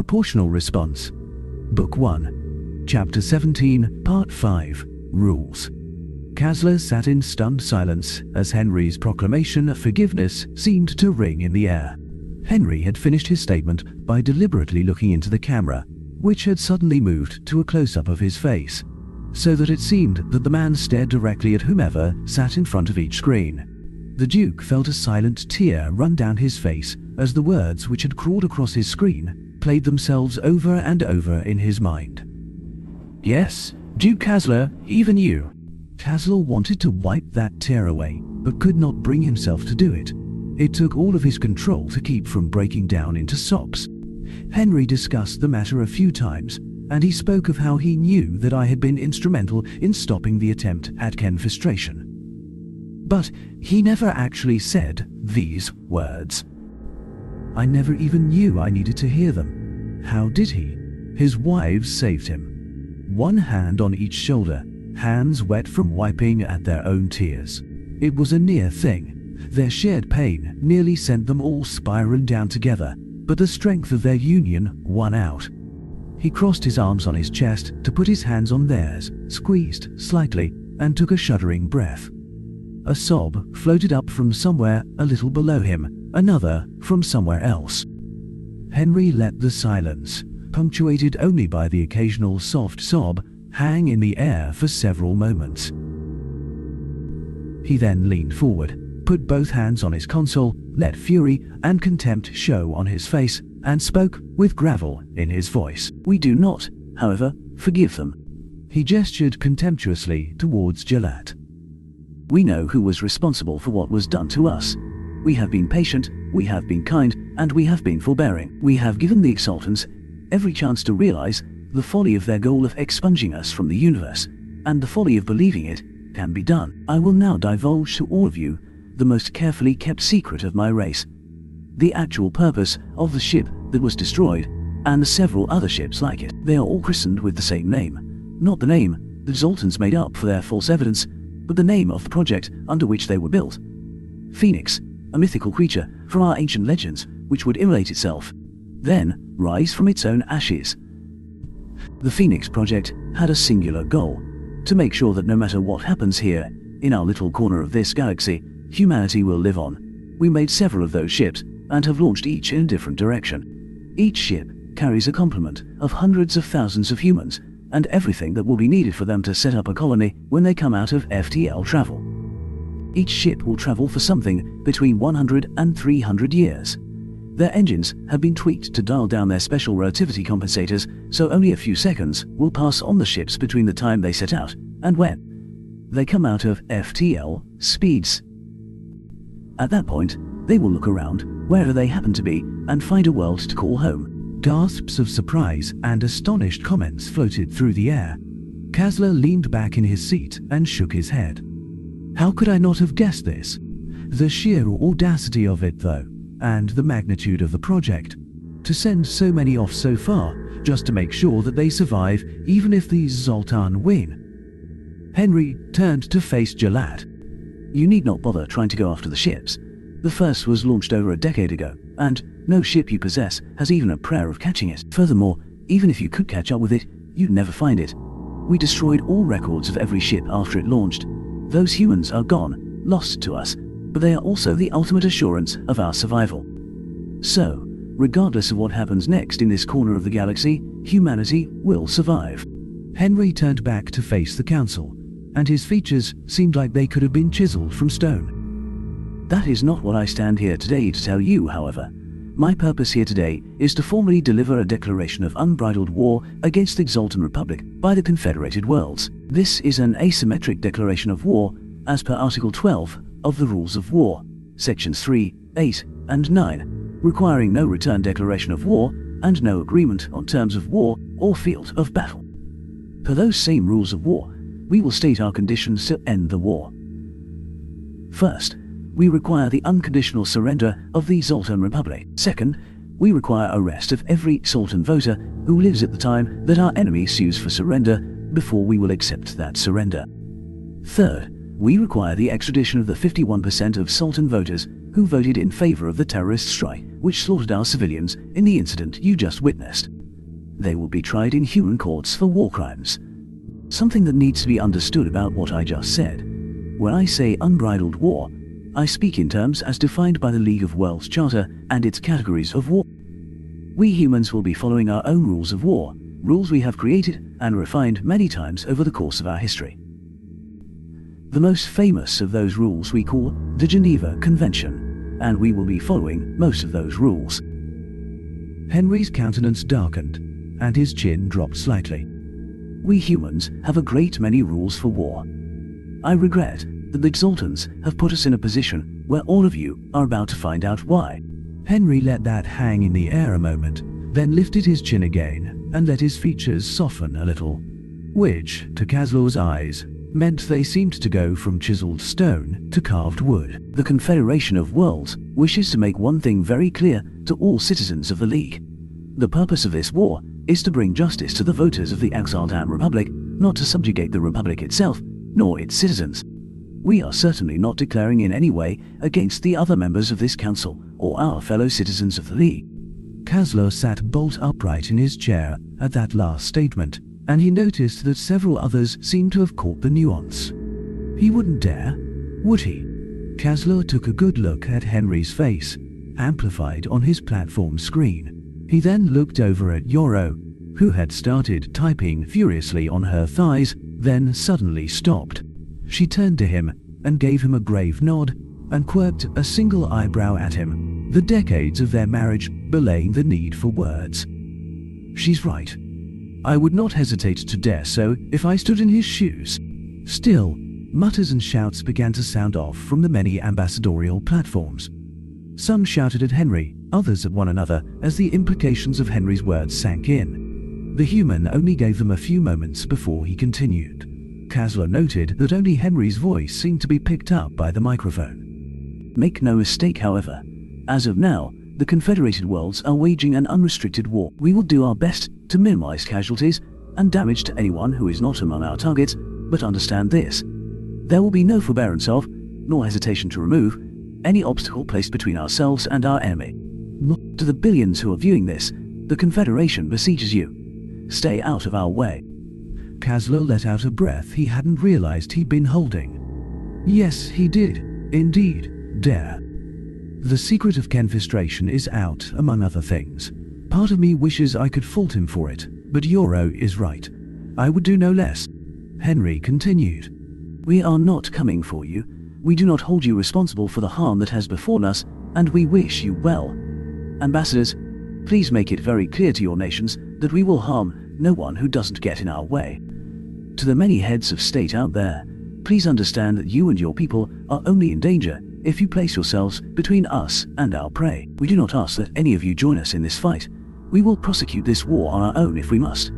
proportional response. Book 1, Chapter 17, Part 5, Rules. Kasler sat in stunned silence as Henry's proclamation of forgiveness seemed to ring in the air. Henry had finished his statement by deliberately looking into the camera, which had suddenly moved to a close-up of his face, so that it seemed that the man stared directly at whomever sat in front of each screen. The Duke felt a silent tear run down his face as the words which had crawled across his screen played themselves over and over in his mind. "Yes, Duke Kasler, even you." Kasler wanted to wipe that tear away, but could not bring himself to do it. It took all of his control to keep from breaking down into sobs. Henry discussed the matter a few times, and he spoke of how he knew that I had been instrumental in stopping the attempt at Kenfestration. But he never actually said these words. I never even knew I needed to hear them. How did he? His wives saved him. One hand on each shoulder, hands wet from wiping at their own tears. It was a near thing. Their shared pain nearly sent them all spiraling down together, but the strength of their union won out. He crossed his arms on his chest to put his hands on theirs, squeezed slightly, and took a shuddering breath. A sob floated up from somewhere a little below him, another from somewhere else. Henry let the silence, punctuated only by the occasional soft sob, hang in the air for several moments. He then leaned forward, put both hands on his console, let fury and contempt show on his face, and spoke with gravel in his voice. "We do not, however, forgive them." He gestured contemptuously towards Jalat. "We know who was responsible for what was done to us. We have been patient, we have been kind, and we have been forbearing. We have given the Exaltants every chance to realize the folly of their goal of expunging us from the universe, and the folly of believing it can be done. I will now divulge to all of you the most carefully kept secret of my race. The actual purpose of the ship that was destroyed, and several other ships like it. They are all christened with the same name. Not the name the Zoltans made up for their false evidence, but the name of the project under which they were built. Phoenix, a mythical creature from our ancient legends, which would immolate itself, then rise from its own ashes. The Phoenix project had a singular goal: to make sure that no matter what happens here, in our little corner of this galaxy, humanity will live on. We made several of those ships, and have launched each in a different direction. Each ship carries a complement of hundreds of thousands of humans, and everything that will be needed for them to set up a colony when they come out of FTL travel. Each ship will travel for something between 100 and 300 years. Their engines have been tweaked to dial down their special relativity compensators, so only a few seconds will pass on the ships between the time they set out and when they come out of FTL speeds. At that point, they will look around, wherever they happen to be, and find a world to call home. Gasps of surprise and astonished comments floated through the air. Kasler leaned back in his seat and shook his head. How could I not have guessed this? The sheer audacity of it, though, and the magnitude of the project. To send so many off so far, just to make sure that they survive, even if the Zoltan win. Henry turned to face Jalat. You need not bother trying to go after the ships. The first was launched over a decade ago, and no ship you possess has even a prayer of catching it. Furthermore, even if you could catch up with it, you'd never find it. We destroyed all records of every ship after it launched. Those humans are gone, lost to us, but they are also the ultimate assurance of our survival. So, regardless of what happens next in this corner of the galaxy, humanity will survive. Henry turned back to face the council, and his features seemed like they could have been chiseled from stone. That is not what I stand here today to tell you, however. My purpose here today is to formally deliver a declaration of unbridled war against the Zoltan Republic by the Confederated Worlds. This is an asymmetric declaration of war as per Article 12 of the Rules of War, Sections 3, 8, and 9, requiring no return declaration of war and no agreement on terms of war or field of battle. Per those same rules of war, we will state our conditions to end the war. First, we require the unconditional surrender of the Zoltan Republic. Second, we require arrest of every Zoltan voter who lives at the time that our enemy sues for surrender before we will accept that surrender. Third, we require the extradition of the 51% of Zoltan voters who voted in favor of the terrorist strike which slaughtered our civilians in the incident you just witnessed. They will be tried in human courts for war crimes. Something that needs to be understood about what I just said. When I say unbridled war, I speak in terms as defined by the League of Worlds Charter and its categories of war. We humans will be following our own rules of war, rules we have created and refined many times over the course of our history. The most famous of those rules we call the Geneva Convention, and we will be following most of those rules. Henry's countenance darkened, and his chin dropped slightly. We humans have a great many rules for war. I regret that the Exaltans have put us in a position where all of you are about to find out why. Henry let that hang in the air a moment, then lifted his chin again and let his features soften a little, which, to Caslor's eyes, meant they seemed to go from chiseled stone to carved wood. The Confederation of Worlds wishes to make one thing very clear to all citizens of the League. The purpose of this war is to bring justice to the voters of the Exaltan Republic, not to subjugate the Republic itself, nor its citizens. We are certainly not declaring in any way against the other members of this council or our fellow citizens of the League. Caslor sat bolt upright in his chair at that last statement, and he noticed that several others seemed to have caught the nuance. He wouldn't dare, would he? Caslor took a good look at Henry's face, amplified on his platform screen. He then looked over at Yoro, who had started typing furiously on her thighs, then suddenly stopped. She turned to him and gave him a grave nod and quirked a single eyebrow at him, the decades of their marriage belaying the need for words. She's right. I would not hesitate to dare so if I stood in his shoes. Still, mutters and shouts began to sound off from the many ambassadorial platforms. Some shouted at Henry, others at one another as the implications of Henry's words sank in. The human only gave them a few moments before he continued. Caslor noted that only Henry's voice seemed to be picked up by the microphone. Make no mistake, however. As of now, the Confederated Worlds are waging an unrestricted war. We will do our best to minimize casualties and damage to anyone who is not among our targets, but understand this. There will be no forbearance of, nor hesitation to remove, any obstacle placed between ourselves and our enemy. To the billions who are viewing this, the Confederation beseeges you. Stay out of our way. Caslor let out a breath he hadn't realized he'd been holding. Yes, he did, indeed, dare. The secret of Kenfistration is out, among other things. Part of me wishes I could fault him for it, but Yoro is right. I would do no less. Henry continued. We are not coming for you. We do not hold you responsible for the harm that has befallen us, and we wish you well. Ambassadors, please make it very clear to your nations that we will harm no one who doesn't get in our way. To the many heads of state out there, please understand that you and your people are only in danger if you place yourselves between us and our prey. We do not ask that any of you join us in this fight. We will prosecute this war on our own if we must.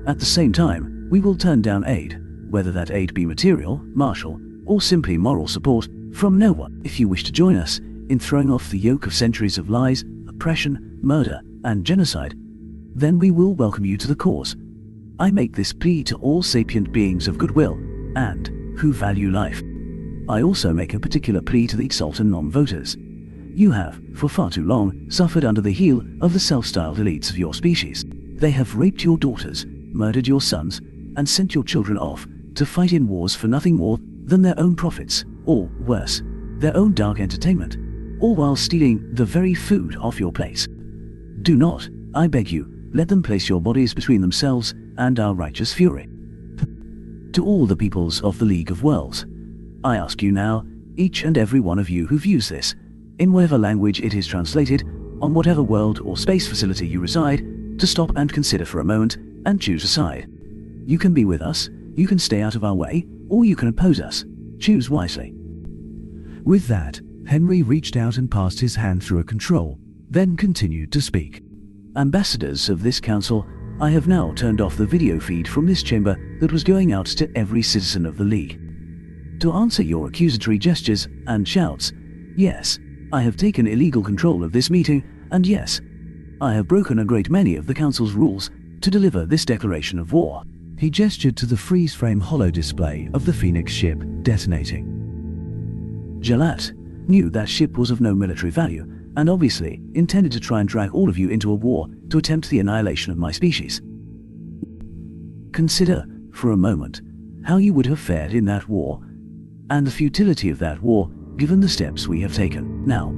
At the same time, we will turn down aid, whether that aid be material, martial, or simply moral support, from no one. If you wish to join us in throwing off the yoke of centuries of lies, oppression, murder, and genocide, then we will welcome you to the cause. I make this plea to all sapient beings of goodwill and who value life. I also make a particular plea to the Exaltan non-voters. You have, for far too long, suffered under the heel of the self-styled elites of your species. They have raped your daughters, murdered your sons, and sent your children off to fight in wars for nothing more than their own profits, or worse, their own dark entertainment, all while stealing the very food off your plates. Do not, I beg you, let them place your bodies between themselves and our righteous fury. To all the peoples of the League of Worlds, I ask you now, each and every one of you who views this, in whatever language it is translated, on whatever world or space facility you reside, to stop and consider for a moment and choose a side. You can be with us, you can stay out of our way, or you can oppose us. Choose wisely. With that, Henry reached out and passed his hand through a control, then continued to speak. Ambassadors of this council, I have now turned off the video feed from this chamber that was going out to every citizen of the League. To answer your accusatory gestures and shouts, yes, I have taken illegal control of this meeting, and yes, I have broken a great many of the Council's rules to deliver this declaration of war. He gestured to the freeze-frame holo display of the Phoenix ship detonating. Jalat knew that ship was of no military value, and obviously intended to try and drag all of you into a war to attempt the annihilation of my species. Consider, for a moment, how you would have fared in that war, and the futility of that war given the steps we have taken. Now,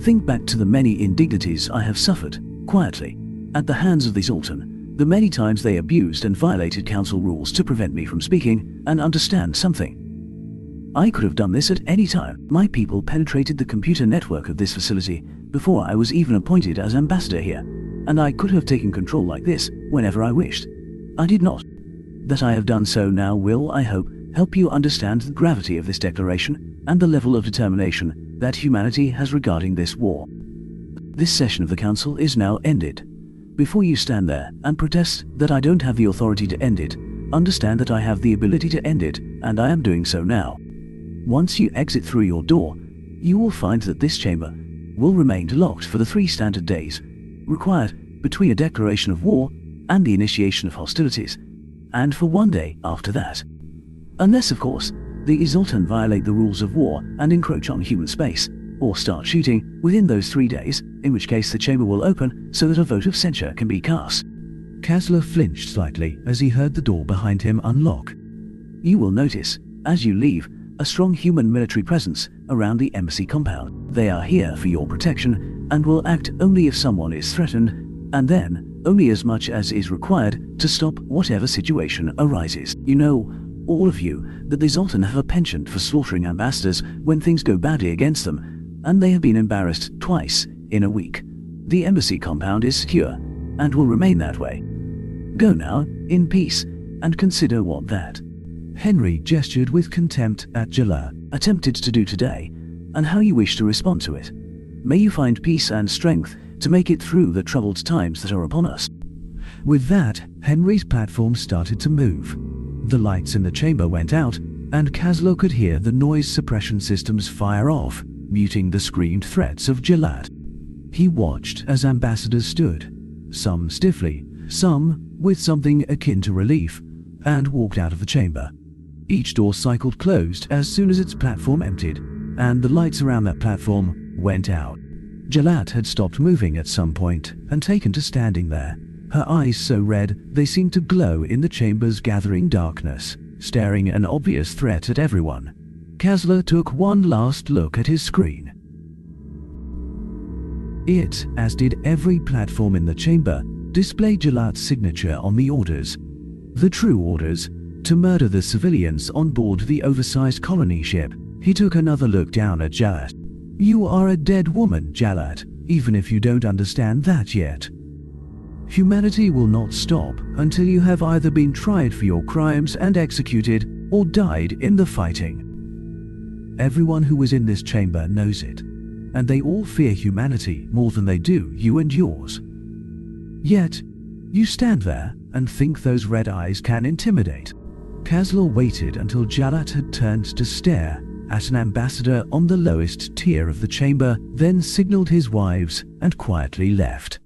think back to the many indignities I have suffered, quietly, at the hands of the Zoltan, the many times they abused and violated council rules to prevent me from speaking and understand something. I could have done this at any time. My people penetrated the computer network of this facility before I was even appointed as ambassador here, and I could have taken control like this whenever I wished. I did not. That I have done so now will, I hope, help you understand the gravity of this declaration and the level of determination that humanity has regarding this war. This session of the Council is now ended. Before you stand there and protest that I don't have the authority to end it, understand that I have the ability to end it, and I am doing so now. Once you exit through your door, you will find that this chamber will remain locked for the 3 standard days required between a declaration of war and the initiation of hostilities, and for 1 day after that. Unless, of course, the Zoltan violate the rules of war and encroach on human space, or start shooting within those 3 days, in which case the chamber will open so that a vote of censure can be cast. Kasler flinched slightly as he heard the door behind him unlock. You will notice, as you leave, a strong human military presence around the embassy compound. They are here for your protection and will act only if someone is threatened, and then only as much as is required to stop whatever situation arises. You know, all of you, that the Zoltan have a penchant for slaughtering ambassadors when things go badly against them, and they have been embarrassed twice in a week. The embassy compound is secure, and will remain that way. Go now, in peace, and consider what that Henry gestured with contempt at Jalad. attempted to do today, and how you wish to respond to it. May you find peace and strength to make it through the troubled times that are upon us. With that, Henry's platform started to move. The lights in the chamber went out, and Kasler could hear the noise suppression systems fire off, muting the screamed threats of Jalad. He watched as ambassadors stood, some stiffly, some with something akin to relief, and walked out of the chamber. Each door cycled closed as soon as its platform emptied, and the lights around that platform went out. Jalad had stopped moving at some point and taken to standing there, her eyes so red they seemed to glow in the chamber's gathering darkness, staring an obvious threat at everyone. Kasler took one last look at his screen. It, as did every platform in the chamber, displayed Jalad's signature on the orders. The true orders, to murder the civilians on board the oversized colony ship. He took another look down at Jalad. You are a dead woman, Jalad, even if you don't understand that yet. Humanity will not stop until you have either been tried for your crimes and executed, or died in the fighting. Everyone who was in this chamber knows it, and they all fear humanity more than they do you and yours. Yet, you stand there and think those red eyes can intimidate. Kasler waited until Jalad had turned to stare at an ambassador on the lowest tier of the chamber, then signaled his wives and quietly left.